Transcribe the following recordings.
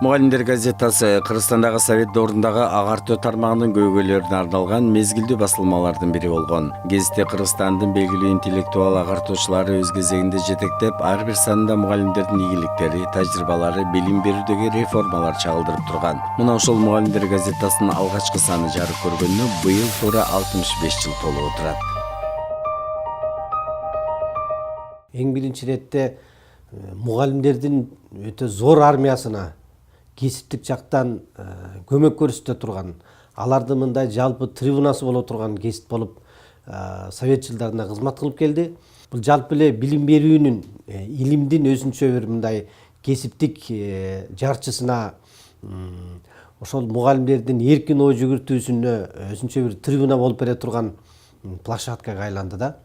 Мугалимдер газетасы Кыргызстандагы Совет дорындагы агартуу тармагынын көйгөйлөрүнө арналган мезгилдүү басылмалардын бири болгон. Гезитте Кыргызстандын белгилүү интеллектуал агартуучулары өз кезегинде жетектеп, ар бир санында мугалимдердин ийгиликтери, тажрыйбалары, билим берүүдөгү реформалар чагылдырып турган. Мына ошол Мугалимдер газетасынын алгачкы саны жарык көргөнүнө быйыл туура 65 жыл толуп отурат. Эң биринчи иретте мугалимдердин өтө зор армиясына кесиптик жактан көмөк көрсөтө турган, алардын мындай жалпы трибунасы боло турган кесип болуп совет жылдарында кызмат кылып келди. Бул жалпы эле билим берүүнүн, илимдин өзүнчө бир мындай кесиптик жарчысына, ошол мугалимдердин эркин ой жүгүртүүсүнө өзүнчө бир трибуна болуп бере турган площадкага айланды да.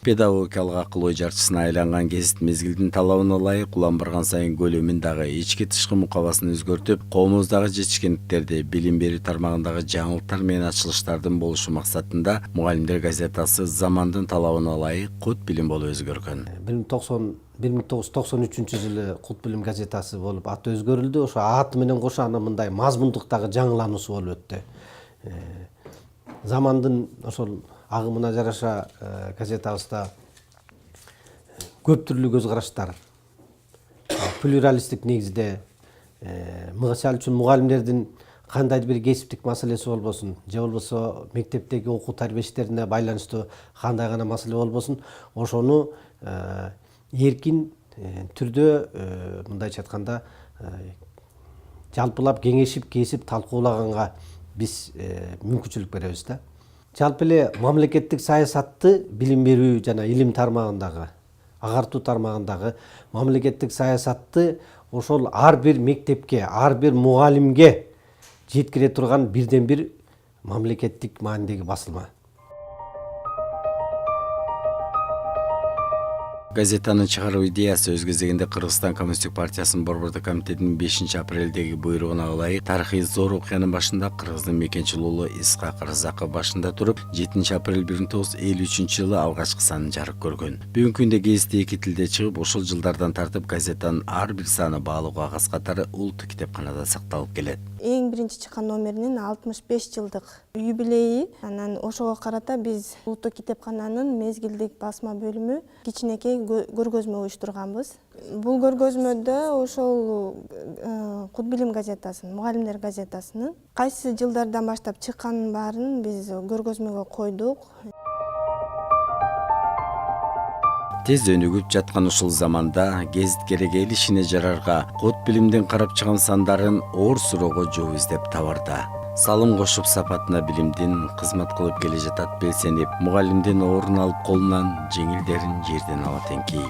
Педагогикалык акыл ой жарчысына айланган гезит мезгилдин талабына ылайык улам барган сайын көлөмүн дагы ички тышкы мукабасын өзгөртүп, коомубуздагы жетишкендиктерди, билим берүү тармагындагы жаңылыктар менен ачылыштардын болушу максатында Мугалимдер газетасы замандын талабына ылайык кут билим болуп өзгөргөн. 1993 жылы кут билим газетасы болуп аты өзгөрүлдү. Ошо аты менен кошо анын мындай мазмундуктагы жаңылануусу болуп өттү. Замандын ошол агымына жараша газетабызда көп түрлүү көз караштар, плюралисттик негизде, мисалы үчүн мугалимдердин кандайдыр бир кесиптик маселеси болбосун, же болбосо мектептеги окуу тарбиештерине байланыштуу кандай гана маселе болбосун, ошону эркин түрдө мындайча айтканда жалпылап кеңешип кесип талкуулаганга биз мүмкүнчүлүк беребиз да. Жалпы эле мамлекеттик саясатты билим берүү жана илим тармагындагы, агартуу тармагындагы мамлекеттик саясатты ошол ар бир мектепке, ар бир мугалимге жеткире турган бирден бир мамлекеттик маанидеги басылма. Газетанын чыгаруу идеясы өз кезегинде Кыргызстан Коммунисттик партиясынын Борбордук комитетинин 5 апрелдеги буйругуна ылайык тарыхый зор окуянын башында Кыргыздын мекенчил уулу Исхак Рызаков башында туруп, 7 апрель 1953 жылы алгачкы санын жарык көргөн. Бүгүнкү күндө гезит 2 тилде чыгып, ошол жылдардан тартып газетанын ар бир саны баалуу кагаз катары улуттук китепканада сакталып келет. Эң биринчи чыккан номеринин 65 жылдык юбилейи, анан ошого карата биз улуттук китепкананын мезгилдик басма бөлүмү кичинекей көргөзмө уюштурганбыз. Бул көргөзмөдө ошол Кут билим газетасынын, Мугалимдер газетасынын кайсы жылдардан баштап чыкканын баарын биз көргөзмөгө койдук. Тез өнүгүп жаткан ушул заманда гезит керек эл ишине жарарга, кут билимдин карап чыган сандарын оор суроого жооп издеп табарда. Салым кошуп сапатына билимдин кызмат кылып келе жатат белсенип, мугалимдин орун алып колунан жеңилдерин жерден алат эңкейип.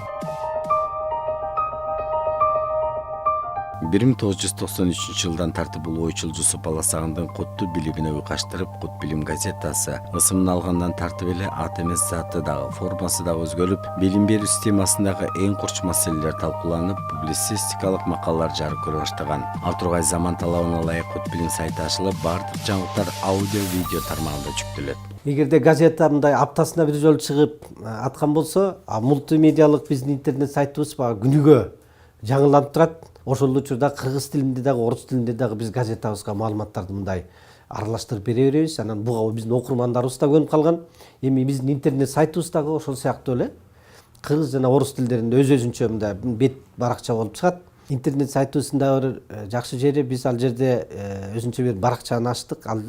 1993 жылдан тартып бул ойчул Жусуп Аласагындын кутту билимине уйкаштырып, Кут билим газетасы ысымын алгандан тартып эле аты эмес заты дагы, формасы дагы өзгөрүп, билим берүү системасындагы эң курч маселелер талкууланып, публицистикалык макалалар жарык көрө баштаган. Ал тургай заман талабына ылайык Кут билим сайты ачылып, бардык жаңылыктар аудио видео тармагында жүктөлөт. Эгерде газета мындай аптасына бир жолу чыгып аткан болсо, мультимедиалык биздин интернет сайтыбыз күнүгө жаңыланып турат. Ошол учурда кыргыз тилинде дагы, орус тилинде дагы биз газетабызга маалыматтарды мындай аралаштырып бере беребиз. Анан буга биздин окурмандарыбыз да көнүп калган. Эми биздин интернет сайтыбыз дагы ошол сыяктуу эле кыргыз жана орус тилдеринде өз-өзүнчө мындай бет баракча болуп чыгат. Интернет сайтыбыздын дагы бир жакшы жери, биз ал жерде өзүнчө бир баракчаны ачтык. Ал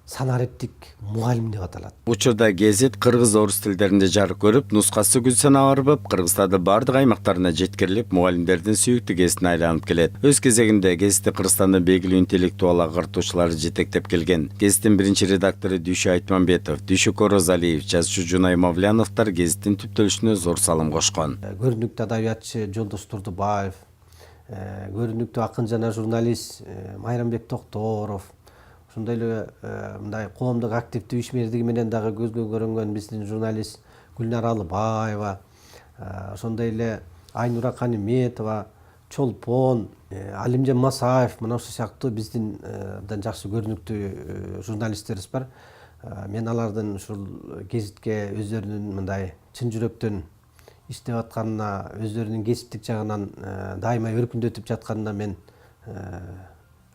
санариптик мугалим деп аталат. Учурда гезит кыргыз орус тилдеринде жарык көрүп, нускасы күн санап арбып, Кыргызстандын бардык аймактарына жеткирилип, мугалимдердин сүйүктүү гезитине айланып келет. Өз кезегинде гезитти Кыргызстандын белгилүү интеллектуал агартуучулары жетектеп келген. Гезиттин биринчи редактору Дүйшө Айтмамбетов, Дүйшө Корозалиев, жазуучу Жунай Мавляновдор гезиттин түптөлүшүнө зор салым кошкон. Көрүнүктүү адабиятчы Жолдош Турдубаев, көрүнүктүү акын жана журналист Майрамбек Токторов, ошондой эле мындай коомдук активдүү ишмердиги менен дагы көзгө көрүнгөн биздин журналист Гүлнара Алыбаева, ошондой эле Айнура Каниметова, Чолпон, Алимжан Масаев, мына ошол сыяктуу биздин жакшы көрүнүктүү журналисттерибиз бар. Мен алардын ушул гезитке өздөрүнүн мындай чын жүрөктөн иштеп атканына, өздөрүнүн кесиптик жагынан дайыма өркүндөтүп жатканына мен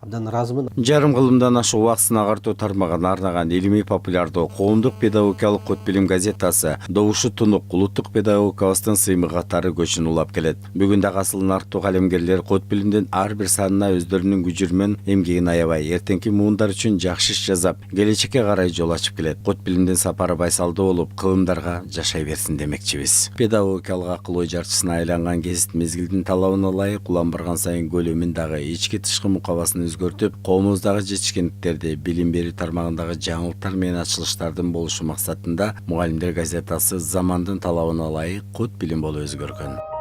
абдан ыраазымын. Жарым кылымдан ашык убактысын агартуу тармагын арнаган илимий популярдуу коомдук педагогикалык код билим газетасы Добушу Тунук улуттук педагогикабыздын сыймы катары көчүн улап келет. Бүгүн дагы асылын арттуу калемгерлер код билимдин ар бир санына өздөрүнүн күжүрү менен эмгегин аябай, эртеңки муундар үчүн жакшы иш жасап, келечекке карай жол ачып келет. Код билимдин сапары байсалдуу болуп, кылымдарга жашай берсин демекчибиз. Педагогикалык акыл ой жарчысына айланган гезит мезгилдин талабына ылайык улам барган сайын көлөмүн дагы ички тышкы мукабасын өзгөртүп, коомубуздагы жетишкендиктерди билим берүү тармагындагы жаңылыктар менен ачылыштардын болушу максатында Мугалимдер газетасы замандын талабына ылайык код билим болуп өзгөргөн.